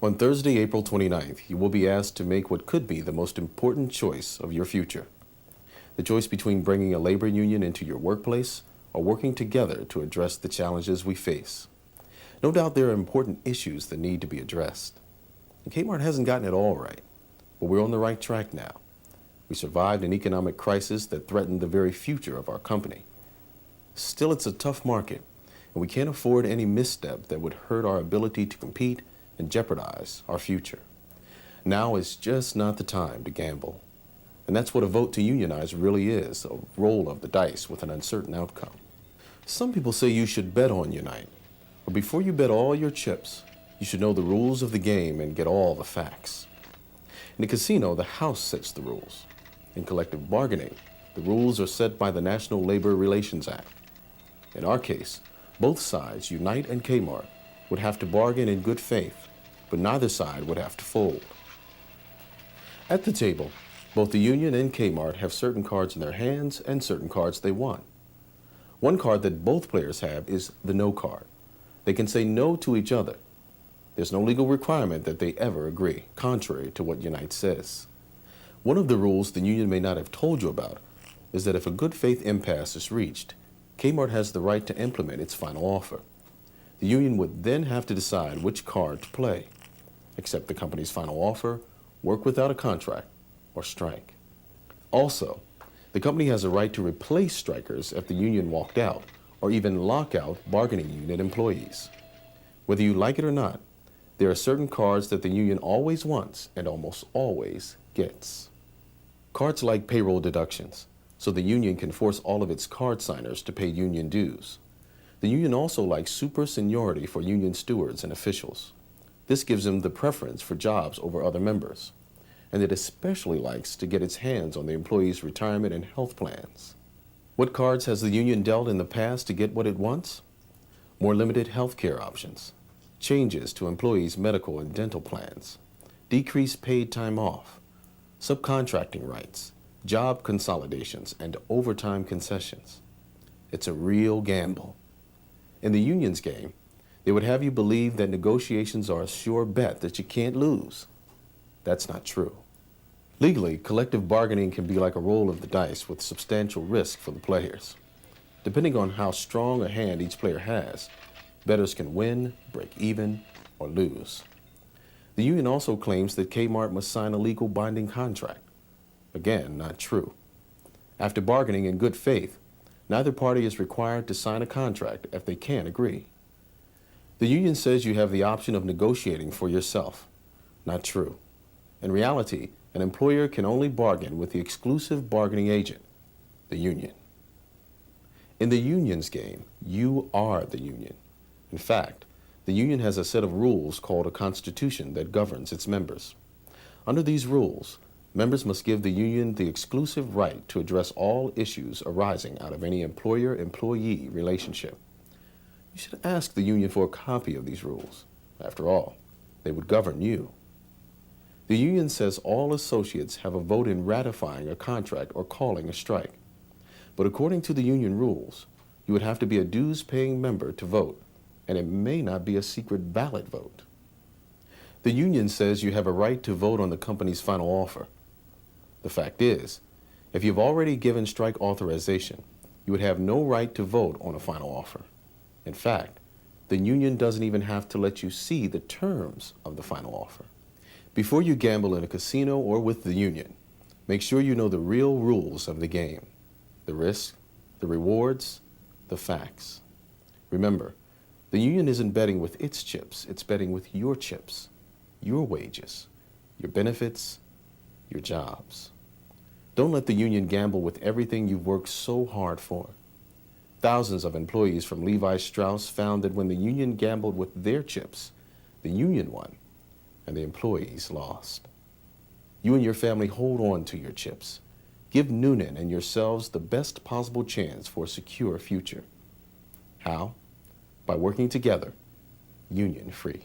On Thursday, April 29th, you will be asked to make what could be the most important choice of your future. The choice between bringing a labor union into your workplace or working together to address the challenges we face. No doubt there are important issues that need to be addressed. And K Mart hasn't gotten it all right, but we're on the right track now. We survived an economic crisis that threatened the very future of our company. Still, it's a tough market, and we can't afford any misstep that would hurt our ability to compete and jeopardize our future. Now is just not the time to gamble. And that's what a vote to unionize really is, a roll of the dice with an uncertain outcome. Some people say you should bet on Unite, but before you bet all your chips, you should know the rules of the game and get all the facts. In a casino, the house sets the rules. In collective bargaining, the rules are set by the National Labor Relations Act. In our case, both sides, Unite and K Mart, would have to bargain in good faith, but neither side would have to fold. At the table, both the union and K Mart have certain cards in their hands and certain cards they want. One card that both players have is the no card. They can say no to each other. There's no legal requirement that they ever agree, contrary to what Unite says. One of the rules the union may not have told you about is that if a good faith impasse is reached, K Mart has the right to implement its final offer. The union would then have to decide which card to play, accept the company's final offer, work without a contract, or strike. Also, the company has a right to replace strikers if the union walked out, or even lock out bargaining unit employees. Whether you like it or not, there are certain cards that the union always wants and almost always gets. Cards like payroll deductions, so the union can force all of its card signers to pay union dues. The union also likes super seniority for union stewards and officials. This gives them the preference for jobs over other members. And it especially likes to get its hands on the employees' retirement and health plans. What cards has the union dealt in the past to get what it wants? More limited health care options, changes to employees' medical and dental plans, decreased paid time off, subcontracting rights, job consolidations, and overtime concessions. It's a real gamble. In the union's game, they would have you believe that negotiations are a sure bet that you can't lose. That's not true. Legally, collective bargaining can be like a roll of the dice with substantial risk for the players. Depending on how strong a hand each player has, bettors can win, break even, or lose. The union also claims that K Mart must sign a legal binding contract. Again, not true. After bargaining in good faith, neither party is required to sign a contract if they can't agree. The union says you have the option of negotiating for yourself. Not true. In reality, an employer can only bargain with the exclusive bargaining agent, the union. In the union's game, you are the union. In fact, the union has a set of rules called a constitution that governs its members. Under these rules, members must give the union the exclusive right to address all issues arising out of any employer-employee relationship. You should ask the union for a copy of these rules. After all, they would govern you. The union says all associates have a vote in ratifying a contract or calling a strike. But according to the union rules, you would have to be a dues-paying member to vote, and it may not be a secret ballot vote. The union says you have a right to vote on the company's final offer. The fact is, if you've already given strike authorization, you would have no right to vote on a final offer. In fact, the union doesn't even have to let you see the terms of the final offer. Before you gamble in a casino or with the union, make sure you know the real rules of the game, the risks, the rewards, the facts. Remember, the union isn't betting with its chips, it's betting with your chips, your wages, your benefits, your jobs. Don't let the union gamble with everything you've worked so hard for. Thousands of employees from Levi Strauss found that when the union gambled with their chips, the union won and the employees lost. You and your family hold on to your chips. Give Noonan and yourselves the best possible chance for a secure future. How? By working together, union-free.